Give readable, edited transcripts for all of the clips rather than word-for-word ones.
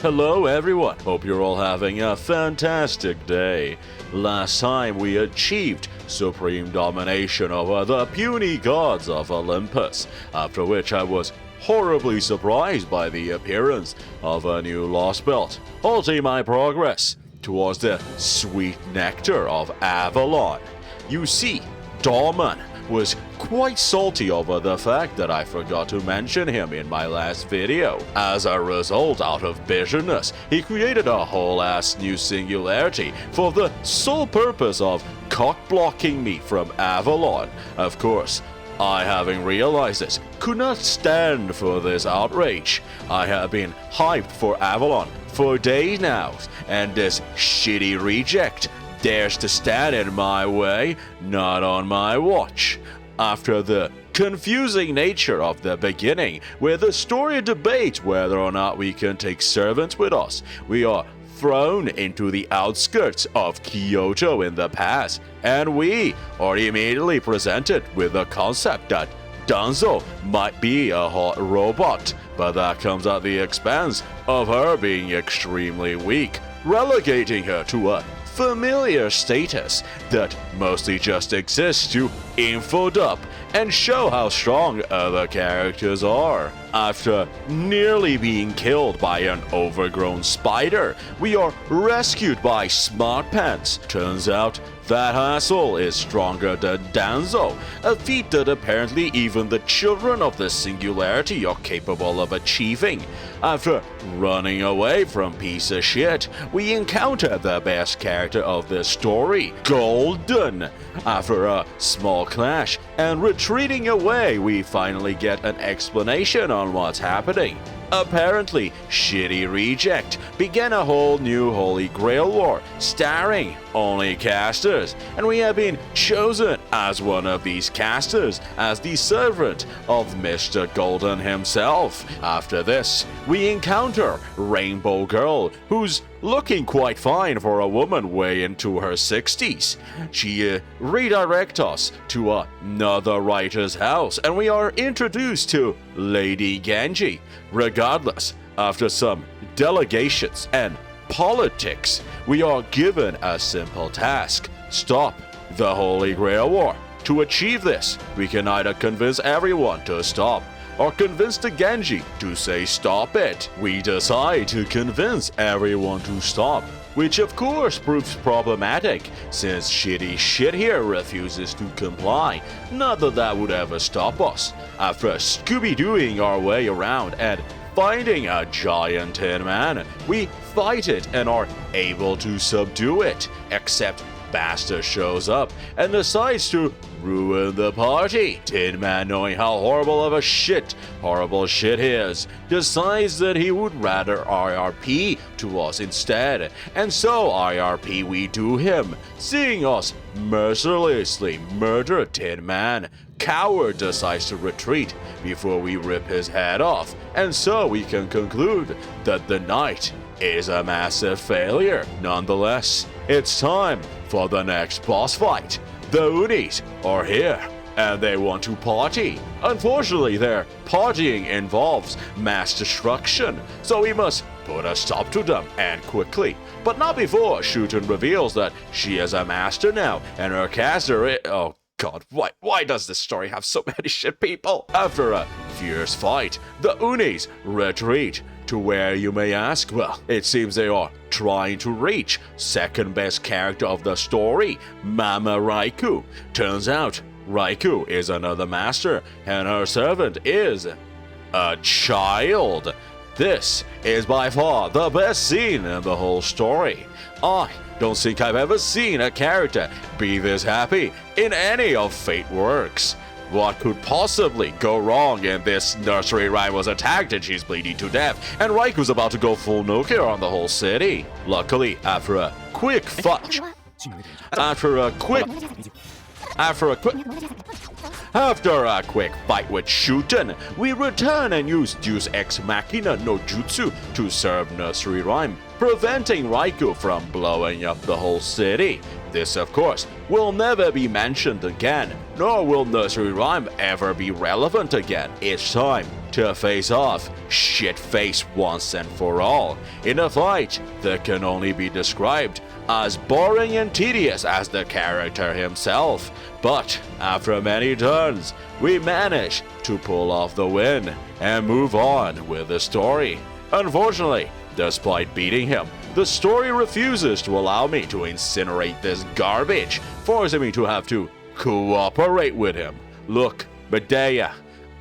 Hello everyone, hope you're all having a fantastic day. Last time we achieved supreme domination over the puny gods of Olympus, after which I was horribly surprised by the appearance of a new Lostbelt, halting my progress towards the sweet nectar of Avalon. You see, Dahlman was quite salty over the fact that I forgot to mention him in my last video. As a result, out of bitterness, he created a whole-ass new Singularity for the sole purpose of cock-blocking me from Avalon. Of course, I, having realized this, could not stand for this outrage. I have been hyped for Avalon for days now, and this shitty reject dares to stand in my way, not on my watch. After the confusing nature of the beginning, where the story debates whether or not we can take servants with us, we are thrown into the outskirts of Kyoto in the past, and we are immediately presented with the concept that Danzo might be a hot robot, but that comes at the expense of her being extremely weak, relegating her to a familiar status that mostly just exists to info-dump and show how strong other characters are. After nearly being killed by an overgrown spider, we are rescued by Smart Pants. Turns out that asshole is stronger than Danzo, a feat that apparently even the children of the Singularity are capable of achieving. After running away from piece of shit, we encounter the best character of the story, Golden. After a small clash and retreating away, we finally get an explanation on what's happening. Apparently, Shitty Reject began a whole new Holy Grail War, starring only casters, and we have been chosen as one of these casters as the servant of Mr. Golden himself. After this, we encounter Rainbow Girl, who's looking quite fine for a woman way into her 60s. She redirects us to another writer's house, and we are introduced to Lady Genji. Regardless, after some delegations and politics, we are given a simple task: stop the Holy Grail War. To achieve this, we can either convince everyone to stop or convince the Genji to say stop it. We decide to convince everyone to stop, which of course proves problematic since Shitty Shit here refuses to comply. Not that that would ever stop us. After Scooby-Dooing our way around and finding a giant tin man, we fight it and are able to subdue it, except Bastard shows up and decides to ruin the party. Tin Man, knowing how horrible shit he is, decides that he would rather IRP to us instead, and so IRP we do him. Seeing us mercilessly murder Tin Man, Coward decides to retreat before we rip his head off, and so we can conclude that the night is a massive failure. Nonetheless, it's time for the next boss fight. The Unis are here, and they want to party. Unfortunately, their partying involves mass destruction, so we must put a stop to them, and quickly. But not before Shuten reveals that she is a master now, and her caster oh god, why does this story have so many shit people? After a fierce fight, the Unis retreat. To where, you may ask? Well, it seems they are trying to reach second best character of the story, Mama Raikou. Turns out, Raikou is another master, and her servant is a child. This is by far the best scene in the whole story. I don't think I've ever seen a character be this happy in any of Fate works. What could possibly go wrong? In this nursery rhyme was attacked and she's bleeding to death, and Raiku's about to go full nuclear on the whole city. Luckily, after a quick fight with Shuten, we return and use Deus Ex Machina no Jutsu to serve Nursery Rhyme, preventing Raikou from blowing up the whole city. This, of course, will never be mentioned again, nor will Nursery Rhyme ever be relevant again. It's time to face off shit-face once and for all in a fight that can only be described as boring and tedious as the character himself. But after many turns, we managed to pull off the win and move on with the story. Unfortunately, despite beating him, the story refuses to allow me to incinerate this garbage, forcing me to have to cooperate with him. Look, Medea,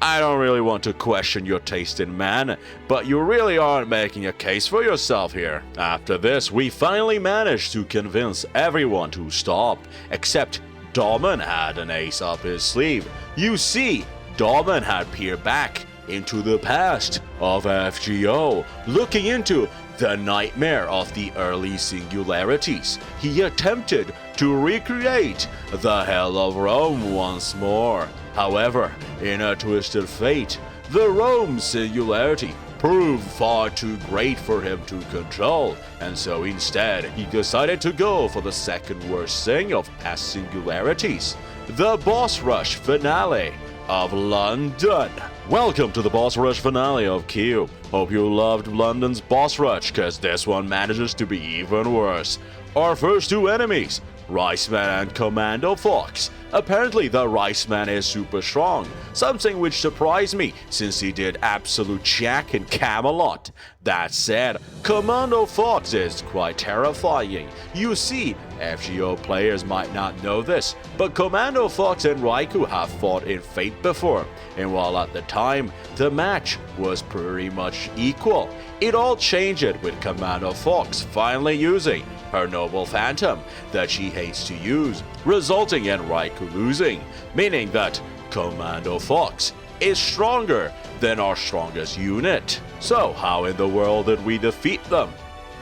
I don't really want to question your taste in man, but you really aren't making a case for yourself here. After this, we finally managed to convince everyone to stop, except Dahlman had an ace up his sleeve. You see, Dahlman had peered back into the past of FGO, looking into the nightmare of the early singularities. He attempted to recreate the Hell of Rome once more. However, in a twisted fate, the Rome singularity proved far too great for him to control, and so instead he decided to go for the second worst thing of past singularities, the boss rush finale of London. Welcome to the boss rush finale of Q. Hope you loved London's boss rush, cause this one manages to be even worse. Our first two enemies, Riceman and Commando Fox. Apparently the Riceman is super strong, something which surprised me since he did absolute jack in Camelot. That said, Commando Fox is quite terrifying. You see, FGO players might not know this, but Commando Fox and Raikou have fought in Fate before, and while at the time the match was pretty much equal, it all changed with Commando Fox finally using her Noble Phantom that she hates to use, resulting in Raikou losing, meaning that Commando Fox is stronger than our strongest unit. So how in the world did we defeat them?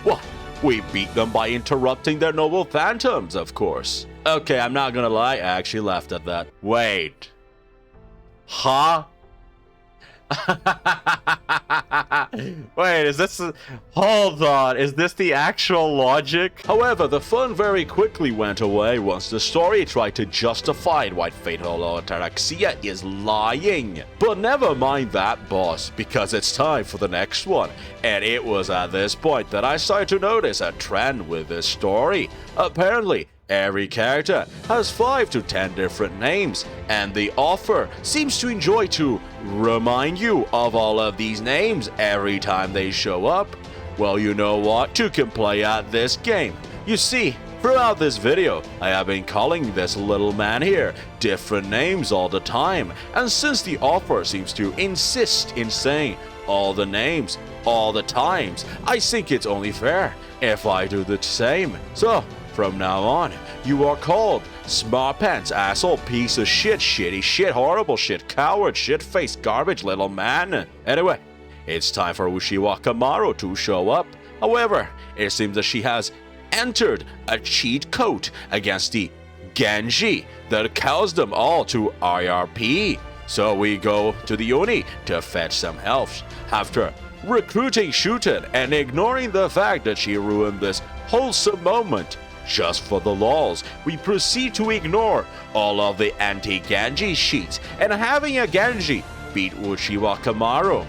Well, we beat them by interrupting their Noble Phantoms, of course. Okay, I'm not gonna lie, I actually laughed at that. Wait. Huh? Wait, is this... Hold on, is this the actual logic? However, the fun very quickly went away once the story tried to justify why Fatal Ataraxia is lying. But never mind that, boss, because it's time for the next one. And it was at this point that I started to notice a trend with this story. Apparently, every character has 5 to 10 different names, and the author seems to enjoy to remind you of all of these names every time they show up. Well, you know what? You can play at this game. You see, throughout this video, I have been calling this little man here different names all the time, and since the author seems to insist in saying all the names all the times, I think it's only fair if I do the same. So, from now on, you are called Smart Pants, asshole, piece of shit, shitty shit, horrible shit, coward, shit-faced, garbage little man. Anyway, it's time for Uchiwa Kamaru to show up. However, it seems that she has entered a cheat code against the Genji that caused them all to IRP. So we go to the Uni to fetch some help after recruiting Shuten and ignoring the fact that she ruined this wholesome moment. Just for the lols, we proceed to ignore all of the anti-Genji sheets and having a Genji beat Uchiwa Kamaru.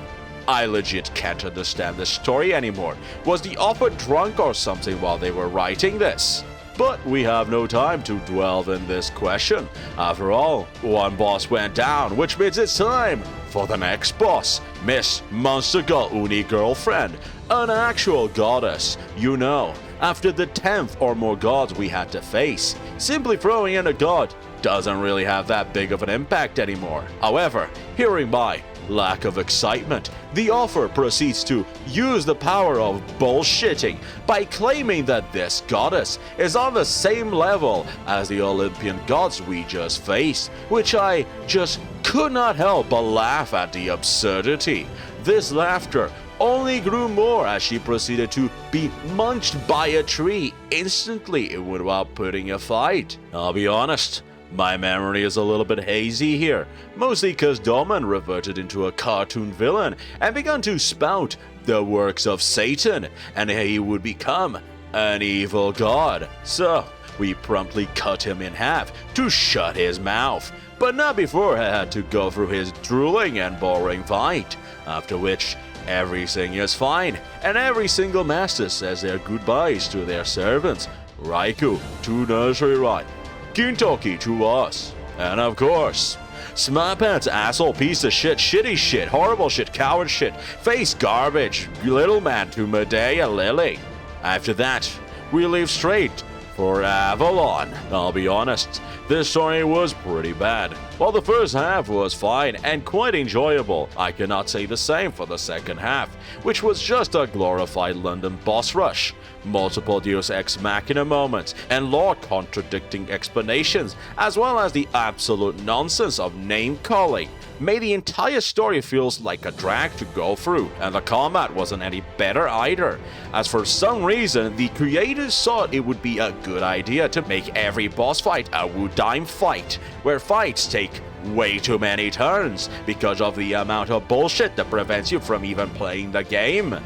I legit can't understand this story anymore. Was the author drunk or something while they were writing this? But we have no time to dwell in this question. After all, one boss went down, which means it's time for the next boss, Miss Monster Girl Uni Girlfriend, an actual goddess, you know. After the 10th or more gods we had to face, simply throwing in a god doesn't really have that big of an impact anymore. However, hearing my lack of excitement, the author proceeds to use the power of bullshitting by claiming that this goddess is on the same level as the Olympian gods we just faced, which I just could not help but laugh at the absurdity. This laughter only grew more as she proceeded to be munched by a tree instantly without putting a fight. I'll be honest, my memory is a little bit hazy here, mostly because Dahlman reverted into a cartoon villain and began to spout the works of Satan, and he would become an evil god. So, we promptly cut him in half to shut his mouth, but not before I had to go through his drooling and boring fight. After which, everything is fine, and every single master says their goodbyes to their servants. Raikou to nursery rhyme, Gintoki to us, and of course, Smartpants, asshole, piece of shit, shitty shit, horrible shit, coward shit, face garbage, little man to Medea Lily. After that, we leave straight for Avalon. I'll be honest, this story was pretty bad. While the first half was fine and quite enjoyable, I cannot say the same for the second half, which was just a glorified London boss rush. Multiple Deus Ex Machina moments and lore-contradicting explanations, as well as the absolute nonsense of name-calling, made the entire story feels like a drag to go through, and the combat wasn't any better either, as for some reason the creators thought it would be a good idea to make every boss fight a Wu-Dime fight, where fights take way too many turns because of the amount of bullshit that prevents you from even playing the game.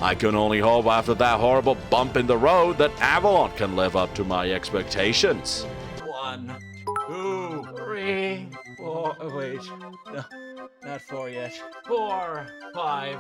I can only hope after that horrible bump in the road that Avalon can live up to my expectations. 1, 2, 3, 4. Oh, wait. No, not 4 yet. 4, 5.